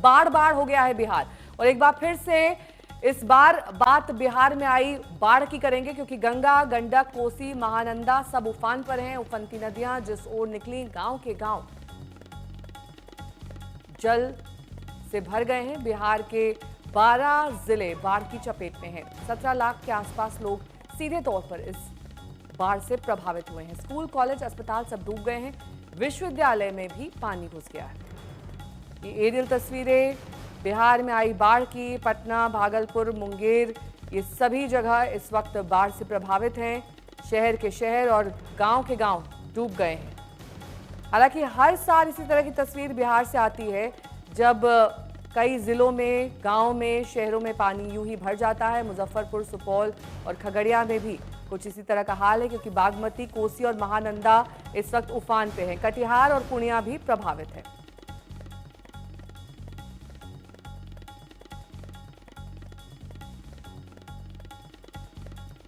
बाढ़ बाढ़ हो गया है बिहार। और एक बार फिर से इस बार बात बिहार में आई बाढ़ की करेंगे, क्योंकि गंगा, गंडक, कोसी, महानंदा सब उफान पर हैं। उफनती नदियां जिस ओर निकली, गांव के गांव जल से भर गए हैं। बिहार के 12 जिले बाढ़ की चपेट में हैं। 17 लाख के आसपास लोग सीधे तौर पर इस बाढ़ से प्रभावित हुए हैं। स्कूल, कॉलेज, अस्पताल सब डूब गए हैं। विश्वविद्यालय में भी पानी घुस गया है। ये एरियल तस्वीरें बिहार में आई बाढ़ की। पटना, भागलपुर, मुंगेर, ये सभी जगह इस वक्त बाढ़ से प्रभावित हैं। शहर के शहर और गांव के गांव डूब गए हैं। हालांकि हर साल इसी तरह की तस्वीर बिहार से आती है, जब कई जिलों में, गांव में, शहरों में पानी यूं ही भर जाता है। मुजफ्फरपुर, सुपौल और खगड़िया में भी कुछ इसी तरह का हाल है, क्योंकि बागमती, कोसी और महानंदा इस वक्त उफान पे हैं। कटिहार और पूर्णिया भी प्रभावित है।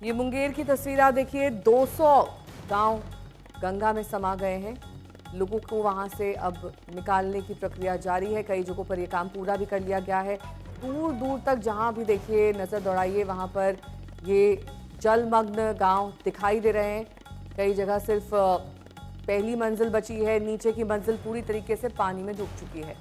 ये मुंगेर की तस्वीर आप देखिए। 200 गांव गंगा में समा गए हैं। लोगों को वहां से अब निकालने की प्रक्रिया जारी है। कई जगहों पर यह काम पूरा भी कर लिया गया है। दूर दूर तक जहां भी देखिए, नजर दौड़ाइए, वहां पर ये जलमग्न गांव दिखाई दे रहे हैं। कई जगह सिर्फ पहली मंजिल बची है, नीचे की मंजिल पूरी तरीके से पानी में डूब चुकी है।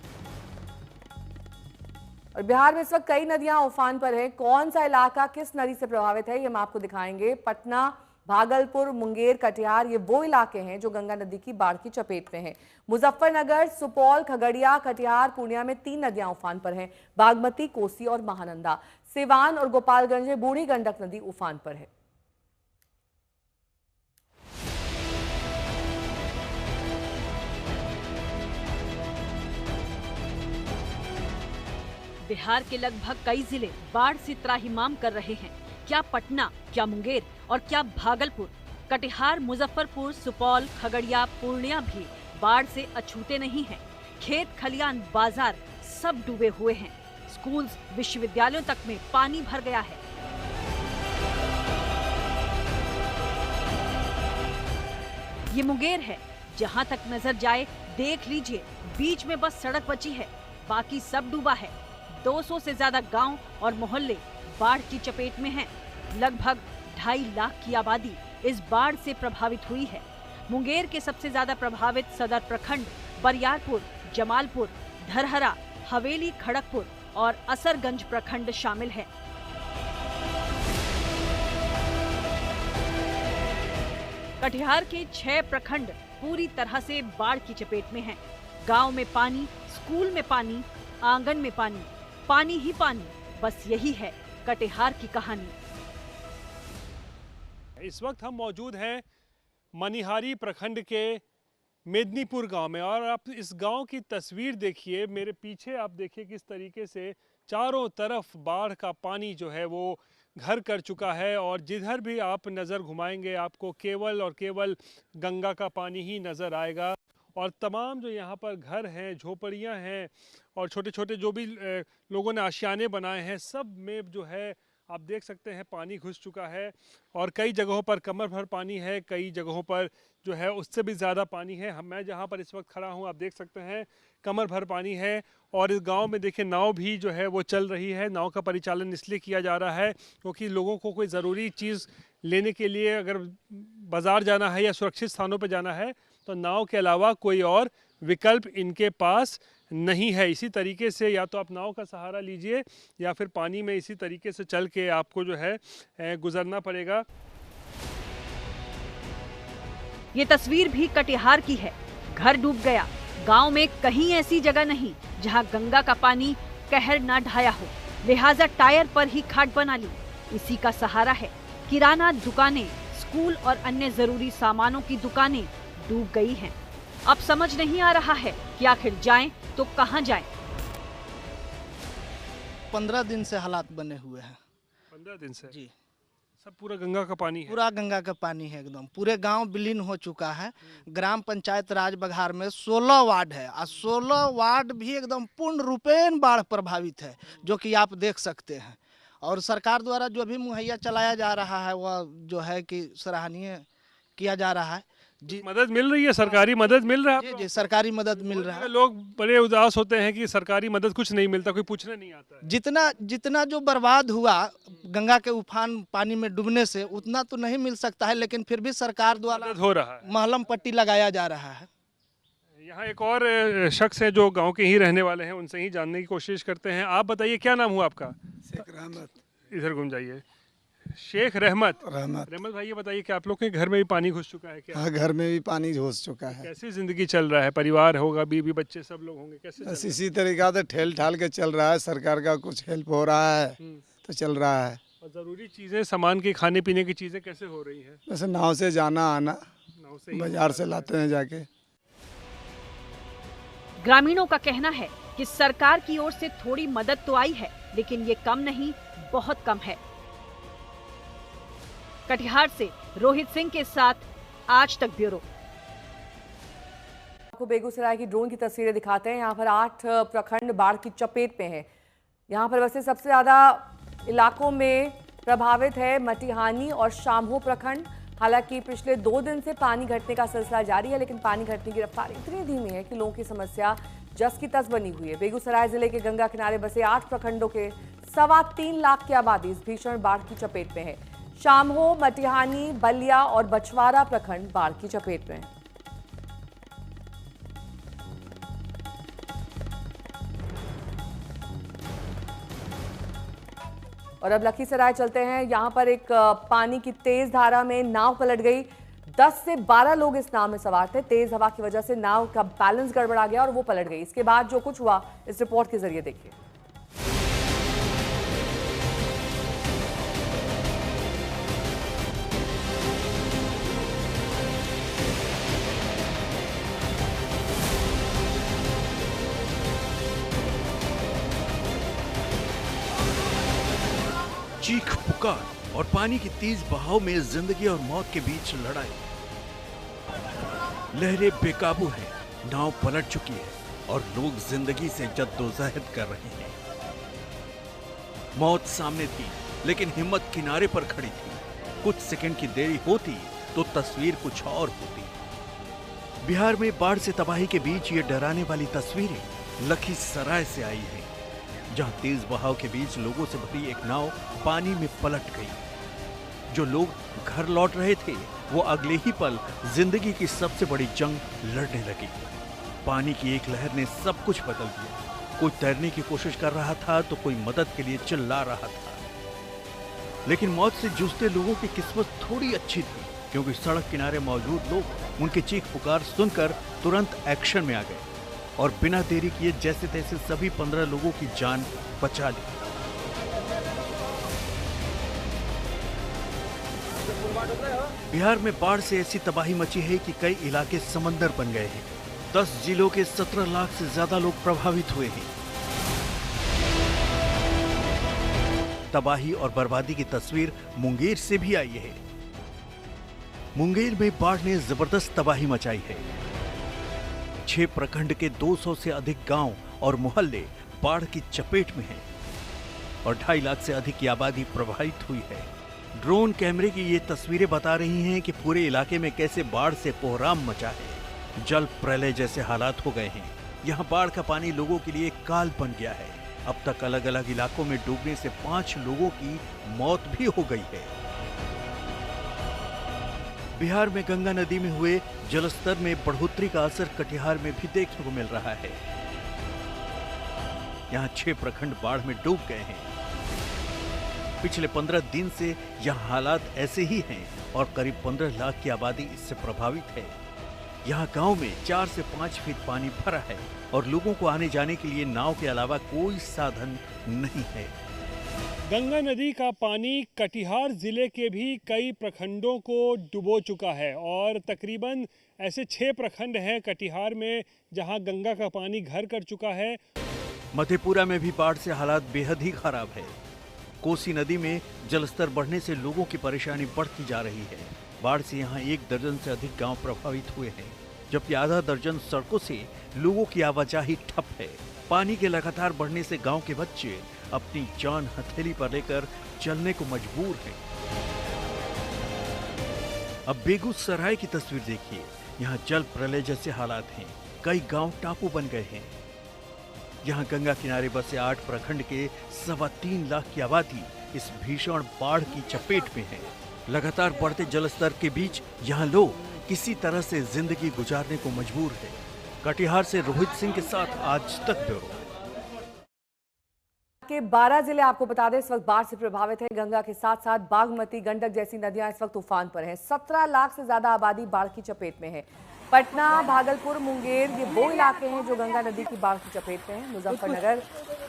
और बिहार में इस वक्त कई नदियां उफान पर हैं। कौन सा इलाका किस नदी से प्रभावित है, ये हम आपको दिखाएंगे। पटना, भागलपुर, मुंगेर, कटिहार, ये वो इलाके हैं जो गंगा नदी की बाढ़ की चपेट में हैं। मुजफ्फरनगर, सुपौल, खगड़िया, कटिहार, पूर्णिया में 3 नदियां उफान पर हैं। बागमती, कोसी और महानंदा। सिवान और गोपालगंज में बूढ़ी गंडक नदी उफान पर है। बिहार के लगभग कई जिले बाढ़ से त्राहिमाम कर रहे हैं। क्या पटना, क्या मुंगेर और क्या भागलपुर, कटिहार, मुजफ्फरपुर, सुपौल, खगड़िया, पूर्णिया भी बाढ़ से अछूते नहीं हैं। खेत, खलियान, बाजार सब डूबे हुए हैं। स्कूल्स, विश्वविद्यालयों तक में पानी भर गया है। ये मुंगेर है। जहां तक नजर जाए देख लीजिए, बीच में बस सड़क बची है, बाकी सब डूबा है। 200 से ज्यादा गांव और मोहल्ले बाढ़ की चपेट में हैं। लगभग 2.5 लाख की आबादी इस बाढ़ से प्रभावित हुई है। मुंगेर के सबसे ज्यादा प्रभावित सदर प्रखंड बरियारपुर, जमालपुर, धरहरा, हवेली, खड़गपुर और असरगंज प्रखंड शामिल है। कटिहार के 6 प्रखंड पूरी तरह से बाढ़ की चपेट में हैं। गांव में पानी, स्कूल में पानी, आंगन में पानी, पानी ही पानी, बस यही है कटिहार की कहानी। इस वक्त हम मौजूद हैं मनिहारी प्रखंड के मेदिनीपुर गांव में, और आप इस गांव की तस्वीर देखिए। मेरे पीछे आप देखिए किस तरीके से चारों तरफ बाढ़ का पानी जो है वो घर कर चुका है, और जिधर भी आप नज़र घुमाएंगे आपको केवल और केवल गंगा का पानी ही नज़र आएगा। और तमाम जो यहाँ पर घर हैं, झोपड़ियाँ हैं और छोटे छोटे जो भी लोगों ने आशियाने बनाए हैं, सब में जो है आप देख सकते हैं पानी घुस चुका है। और कई जगहों पर कमर भर पानी है, कई जगहों पर जो है उससे भी ज़्यादा पानी है। मैं जहाँ पर इस वक्त खड़ा हूँ आप देख सकते हैं कमर भर पानी है। और इस गांव में देखिए नाव भी जो है वो चल रही है। नाव का परिचालन इसलिए किया जा रहा है क्योंकि लोगों को कोई ज़रूरी चीज़ लेने के लिए अगर बाज़ार जाना है या सुरक्षित स्थानों पर जाना है तो नाव के अलावा कोई और विकल्प इनके पास नहीं है। इसी तरीके से या तो आप नाव का सहारा लीजिए या फिर पानी में इसी तरीके से चल के आपको जो है गुजरना पड़ेगा। ये तस्वीर भी कटिहार की है। घर डूब गया। गांव में कहीं ऐसी जगह नहीं जहां गंगा का पानी कहर ना ढाया हो, लिहाजा टायर पर ही खाट बना ली। इसी का सहारा है। किराना दुकानें, स्कूल और अन्य जरूरी सामानों की दुकानें डूब गई हैं। अब समझ नहीं आ रहा है कि आखिर जाएं तो कहां जाएं। 15 दिन से हालात बने हुए हैं। 15 दिन से जी, सब पूरा गंगा का पानी है। पूरा गंगा का पानी है एकदम। पूरे गांव विलीन हो चुका है। ग्राम पंचायत राज बघार में 16 वार्ड है और 16 वार्ड भी एकदम पूर्ण रूपेण बाढ़ प्रभावित है, जो कि आप देख सकते हैं। और सरकार द्वारा जो भी मुहैया चलाया जा रहा है वह जो है कि सराहनीय किया जा रहा है। जी मदद मिल रही है, सरकारी मदद मिल रहा है जी आपको? जी सरकारी मदद मिल रहा है। लोग बड़े उदास होते हैं कि सरकारी मदद कुछ नहीं मिलता, कोई पूछने नहीं आता है। जितना जितना जो बर्बाद हुआ गंगा के उफान पानी में डूबने से उतना तो नहीं मिल सकता है, लेकिन फिर भी सरकार द्वारा मदद हो रहा है। महलम पट्टी लगाया जा रहा है। यहाँ एक और शख्स हैं जो गांव के ही रहने वाले हैं, उनसे ही जानने की कोशिश करते हैं। आप बताइए क्या नाम हुआ आपका? शेख रहमत। इधर घूम जाइए। शेख रहमत। रहमत। रहमत भाई, ये बताइए कि आप लोग के घर में भी पानी घुस चुका है क्या? हाँ, घर में भी पानी घुस चुका है। कैसी जिंदगी चल रहा है? परिवार होगा, बीवी बच्चे सब लोग होंगे, कैसे चल बस रहा इसी तरीका से ठेल ठाल के चल रहा है। सरकार का कुछ हेल्प हो रहा है है? तो चल रहा है। और ज़रूरी चीज़ें, सामान की, खाने पीने की चीज़ें कैसे हो रही हैं? बस नाव से जाना आना, नाव से ही बाजार से लाते हैं जाके। ग्रामीणों का कहना है कि सरकार की ओर से थोड़ी मदद तो आई है, लेकिन ये कम नहीं, बहुत कम है। कटिहार से रोहित सिंह के साथ आज तक ब्यूरो। आपको बेगूसराय की ड्रोन की तस्वीरें दिखाते हैं। यहाँ पर 8 प्रखंड बाढ़ की चपेट में हैं। यहाँ पर वैसे सबसे ज्यादा इलाकों में प्रभावित है मटिहानी और शाम्हो प्रखंड। हालांकि पिछले 2 दिन से पानी घटने का सिलसिला जारी है, लेकिन पानी घटने की रफ्तार इतनी धीमी है कि लोगों की समस्या जस की तस बनी हुई है। बेगूसराय जिले के गंगा किनारे बसे 8 प्रखंडों के 3.25 लाख की आबादी इस भीषण बाढ़ की चपेट में है। शाम्हो, मटिहानी, बलिया और बछवाड़ा प्रखंड बाढ़ की चपेट में है। और अब लखीसराय चलते हैं। यहां पर एक पानी की तेज धारा में नाव पलट गई। 10 से 12 लोग इस नाव में सवार थे। तेज हवा की वजह से नाव का बैलेंस गड़बड़ा गया और वो पलट गई। इसके बाद जो कुछ हुआ इस रिपोर्ट के जरिए देखिए। चीख पुकार और पानी की तेज बहाव में जिंदगी और मौत के बीच लड़ाई। लहरें बेकाबू हैं, नाव पलट चुकी है और लोग जिंदगी से जद्दोजहद कर रहे हैं। मौत सामने थी, लेकिन हिम्मत किनारे पर खड़ी थी। कुछ सेकंड की देरी होती तो तस्वीर कुछ और होती। बिहार में बाढ़ से तबाही के बीच ये डराने वाली तस्वीरें लखीसराय से आई हैं, जहां तेज बहाव के बीच लोगों से भरी एक नाव पानी में पलट गई। जो लोग घर लौट रहे थे वो अगले ही पल जिंदगी की सबसे बड़ी जंग लड़ने लगे। पानी की एक लहर ने सब कुछ बदल दिया। कोई तैरने की कोशिश कर रहा था तो कोई मदद के लिए चिल्ला रहा था। लेकिन मौत से जूझते लोगों की किस्मत थोड़ी अच्छी थी, क्योंकि सड़क किनारे मौजूद लोग उनके चीख पुकार सुनकर तुरंत एक्शन में आ गए और बिना देरी किए जैसे तैसे सभी 15 लोगों की जान बचा ली। बिहार में बाढ़ से ऐसी तबाही मची है कि कई इलाके समंदर बन गए हैं। 10 जिलों के 17 लाख से ज्यादा लोग प्रभावित हुए हैं। तबाही और बर्बादी की तस्वीर मुंगेर से भी आई है। मुंगेर में बाढ़ ने जबरदस्त तबाही मचाई है। 6 प्रखंड के 200 से अधिक गांव और मोहल्ले बाढ़ की चपेट में हैं और 2.5 लाख से अधिक की आबादी प्रभावित हुई है। ड्रोन कैमरे की ये तस्वीरें बता रही हैं कि पूरे इलाके में कैसे बाढ़ से कोहराम मचा है। जल प्रलय जैसे हालात हो गए हैं। यहाँ बाढ़ का पानी लोगों के लिए काल बन गया है। अब तक अलग अलग इलाकों में डूबने से 5 लोगों की मौत भी हो गई है। बिहार में गंगा नदी में हुए जलस्तर में बढ़ोतरी का असर कटिहार में भी देखने को मिल रहा है। यहाँ 6 प्रखंड बाढ़ में डूब गए हैं। पिछले 15 दिन से यहाँ हालात ऐसे ही हैं और करीब 15 लाख की आबादी इससे प्रभावित है। यहाँ गांव में 4 से 5 फीट पानी भरा है और लोगों को आने जाने के लिए नाव के अलावा कोई साधन नहीं है। गंगा नदी का पानी कटिहार जिले के भी कई प्रखंडों को डुबो चुका है और तकरीबन ऐसे 6 प्रखंड हैं कटिहार में जहां गंगा का पानी घर कर चुका है। मधेपुरा में भी बाढ़ से हालात बेहद ही खराब है। कोसी नदी में जलस्तर बढ़ने से लोगों की परेशानी बढ़ती जा रही है। बाढ़ से यहाँ 1 दर्जन से अधिक गांव प्रभावित हुए हैं, जबकि आधा दर्जन सड़कों से लोगों की आवाजाही ठप है। पानी के लगातार बढ़ने से गांव के बच्चे अपनी जान हथेली पर लेकर चलने को मजबूर हैं। अब बेगूसराय की तस्वीर देखिए। यहाँ जल प्रलय जैसे हालात हैं। कई गांव टापू बन गए हैं। यहाँ गंगा किनारे बसे 8 प्रखंड के 3.25 लाख की आबादी इस भीषण बाढ़ की चपेट में है। लगातार बढ़ते जलस्तर के बीच यहाँ लोग किसी तरह से जिंदगी गुजारने को मजबूर है। कटिहार से रोहित सिंह के साथ आज तक ब्यूरो। के 12 जिले आपको बता दें इस वक्त बाढ़ से प्रभावित है। गंगा के साथ साथ बागमती, गंडक जैसी नदियां इस वक्त तूफान पर हैं। 17 लाख से ज्यादा आबादी बाढ़ की चपेट में है। पटना, भागलपुर, मुंगेर ये वो इलाके हैं जो गंगा नदी की बाढ़ की चपेट में हैं। मुजफ्फरनगर,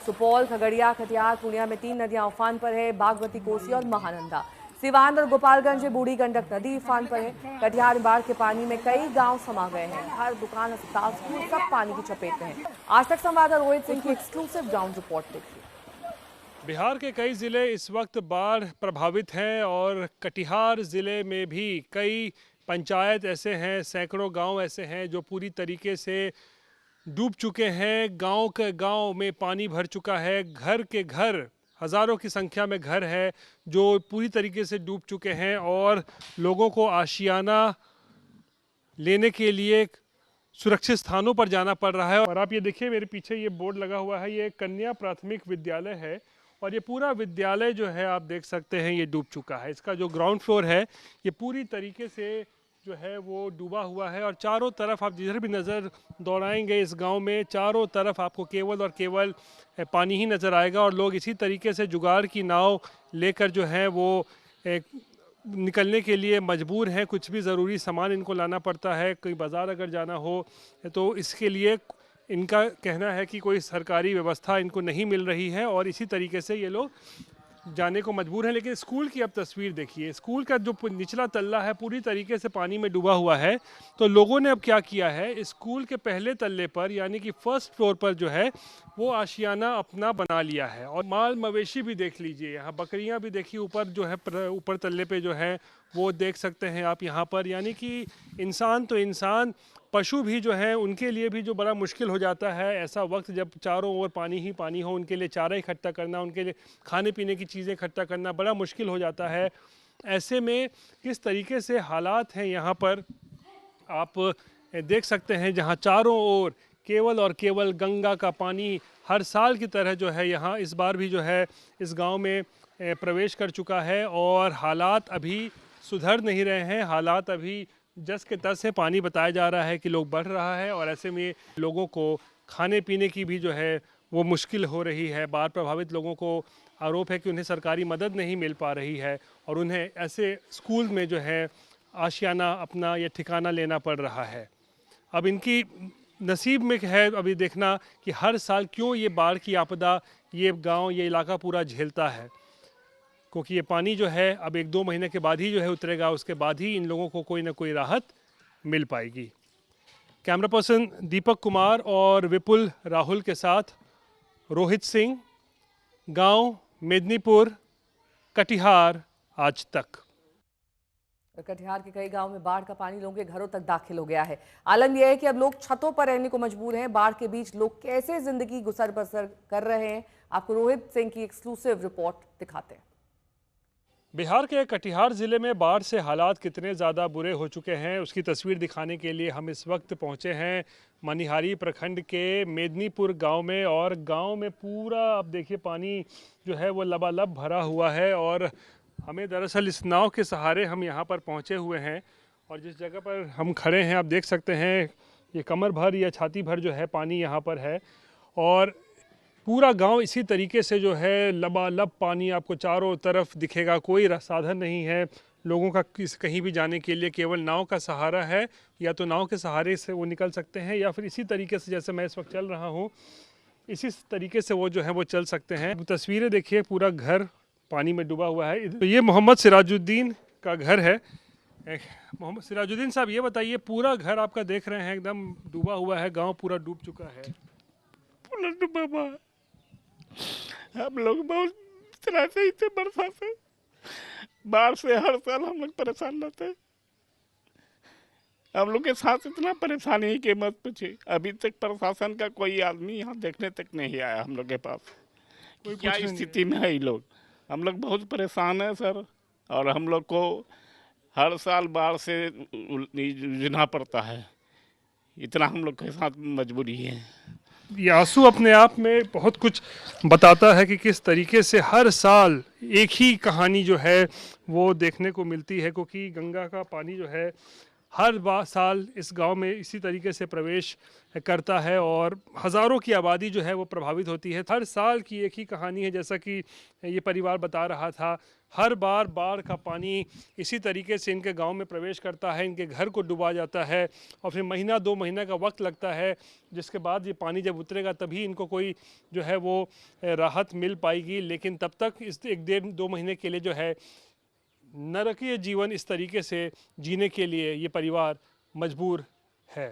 सुपौल, खगड़िया, कटिहार, पूर्णिया में 3 नदियां उफान पर है। बागमती, कोसी और महानंदा। सिवान और गोपालगंज में बूढ़ी गंडक नदी उफान पर है। कटिहार में बाढ़ के पानी में कई गांव समा गए हैं। हर दुकान, अस्पताल, स्कूल सब पानी की चपेट में है। आज तक संवाददाता रोहित सिंह की एक्सक्लूसिव ग्राउंड रिपोर्ट देखिए। बिहार के कई ज़िले इस वक्त बाढ़ प्रभावित हैं और कटिहार ज़िले में भी कई पंचायत ऐसे हैं, सैकड़ों गांव ऐसे हैं जो पूरी तरीके से डूब चुके हैं। गांव के गांव में पानी भर चुका है। घर के घर, हज़ारों की संख्या में घर है जो पूरी तरीके से डूब चुके हैं और लोगों को आशियाना लेने के लिए सुरक्षित स्थानों पर जाना पड़ रहा है। और आप ये देखिए, मेरे पीछे ये बोर्ड लगा हुआ है, ये कन्या प्राथमिक विद्यालय है और ये पूरा विद्यालय जो है आप देख सकते हैं ये डूब चुका है। इसका जो ग्राउंड फ्लोर है ये पूरी तरीके से जो है वो डूबा हुआ है और चारों तरफ आप जिधर भी नज़र दौड़ाएंगे इस गांव में चारों तरफ आपको केवल और केवल पानी ही नज़र आएगा और लोग इसी तरीके से जुगाड़ की नाव लेकर जो है वो निकलने के लिए मजबूर हैं। कुछ भी ज़रूरी सामान इनको लाना पड़ता है। कहीं बाज़ार अगर जाना हो तो इसके लिए इनका कहना है कि कोई सरकारी व्यवस्था इनको नहीं मिल रही है और इसी तरीके से ये लोग जाने को मजबूर हैं। लेकिन स्कूल की अब तस्वीर देखिए। स्कूल का जो निचला तल्ला है पूरी तरीके से पानी में डूबा हुआ है। तो लोगों ने अब क्या किया है, स्कूल के पहले तल्ले पर यानी कि फर्स्ट फ्लोर पर जो है वो आशियाना अपना बना लिया है। और माल मवेशी भी देख लीजिए, यहाँ बकरियाँ भी देखिए ऊपर जो है ऊपर तल्ले पे जो है वो देख सकते हैं आप यहाँ पर। यानी कि इंसान तो इंसान, पशु भी जो है उनके लिए भी जो बड़ा मुश्किल हो जाता है ऐसा वक्त जब चारों ओर पानी ही पानी हो। उनके लिए चारा इकट्ठा करना, उनके लिए खाने पीने की चीज़ें इकट्ठा करना बड़ा मुश्किल हो जाता है। ऐसे में किस तरीके से हालात हैं यहाँ पर आप देख सकते हैं, जहाँ चारों ओर केवल और केवल गंगा का पानी हर साल की तरह जो है यहाँ इस बार भी जो है इस गाँव में प्रवेश कर चुका है और हालात अभी सुधर नहीं रहे हैं। हालात अभी जस के तस है। पानी बताया जा रहा है कि लोग बढ़ रहा है और ऐसे में लोगों को खाने पीने की भी जो है वो मुश्किल हो रही है। बाढ़ प्रभावित लोगों को आरोप है कि उन्हें सरकारी मदद नहीं मिल पा रही है और उन्हें ऐसे स्कूल में जो है आशियाना अपना या ठिकाना लेना पड़ रहा है। अब इनकी नसीब में है अभी देखना कि हर साल क्यों ये बाढ़ की आपदा ये गाँव ये इलाका पूरा झेलता है, क्योंकि ये पानी जो है अब 1-2 महीने के बाद ही जो है उतरेगा। उसके बाद ही इन लोगों को कोई ना कोई राहत मिल पाएगी। कैमरा पर्सन दीपक कुमार और विपुल राहुल के साथ रोहित सिंह, गांव मेदिनीपुर, कटिहार आज तक। कटिहार के कई गांव में बाढ़ का पानी लोगों के घरों तक दाखिल हो गया है। आलम यह है कि अब लोग छतों पर रहने को मजबूर हैं। बाढ़ के बीच लोग कैसे जिंदगी गुजर बसर कर रहे हैं, आपको रोहित सिंह की एक्सक्लूसिव रिपोर्ट दिखाते हैं। बिहार के कटिहार ज़िले में बाढ़ से हालात कितने ज़्यादा बुरे हो चुके हैं उसकी तस्वीर दिखाने के लिए हम इस वक्त पहुंचे हैं मनिहारी प्रखंड के मेदिनीपुर गांव में। और गांव में पूरा आप देखिए पानी जो है वो लबालब भरा हुआ है और हमें दरअसल इस नाव के सहारे हम यहाँ पर पहुँचे हुए हैं। और जिस जगह पर हम खड़े हैं आप देख सकते हैं ये कमर भर या छाती भर जो है पानी यहाँ पर है और पूरा गांव इसी तरीके से जो है लबालब पानी आपको चारों तरफ दिखेगा। कोई साधन नहीं है लोगों का कहीं भी जाने के लिए, केवल नाव का सहारा है। या तो नाव के सहारे से वो निकल सकते हैं या फिर इसी तरीके से जैसे मैं इस वक्त चल रहा हूँ इसी तरीके से वो जो है वो चल सकते हैं। तस्वीरें देखिए, पूरा घर पानी में डूबा हुआ है। तो ये मोहम्मद सिराजुद्दीन का घर है। मोहम्मद सिराजुद्दीन साहब ये बताइए, पूरा घर आपका देख रहे हैं एकदम डूबा हुआ है, गाँव पूरा डूब चुका है। पूरा डूबा हुआ है। हम लोग बहुत तरह से इतने बरसात से बाढ़ से हर साल हम लोग परेशान रहते हैं। हम लोग के साथ इतना परेशानी है कि मत पूछिए। अभी तक प्रशासन का कोई आदमी यहाँ देखने तक नहीं आया हम लोग के पास। क्या स्थिति में है ये लोग। हम लोग बहुत परेशान है सर। और हम लोग को हर साल बाढ़ से जूझना पड़ता है, इतना हम लोग के साथ मजबूरी है। ये आंसू अपने आप में बहुत कुछ बताता है कि किस तरीके से हर साल एक ही कहानी जो है वो देखने को मिलती है, क्योंकि गंगा का पानी जो है हर साल इस गांव में इसी तरीके से प्रवेश करता है और हज़ारों की आबादी जो है वो प्रभावित होती है। हर साल की एक ही कहानी है, जैसा कि ये परिवार बता रहा था। हर बार बाढ़ का पानी इसी तरीके से इनके गांव में प्रवेश करता है, इनके घर को डुबा जाता है और फिर महीना 2 महीना का वक्त लगता है, जिसके बाद ये पानी जब उतरेगा तभी इनको कोई जो है वो राहत मिल पाएगी। लेकिन तब तक इस 1-1.5-2 महीने के लिए जो है नरकीय जीवन इस तरीके से जीने के लिए ये परिवार मजबूर है।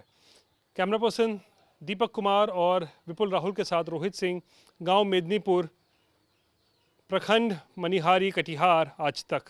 कैमरा पर्सन दीपक कुमार और विपुल राहुल के साथ रोहित सिंह, गांव मेदिनीपुर, प्रखंड मनिहारी, कटिहार, आज तक।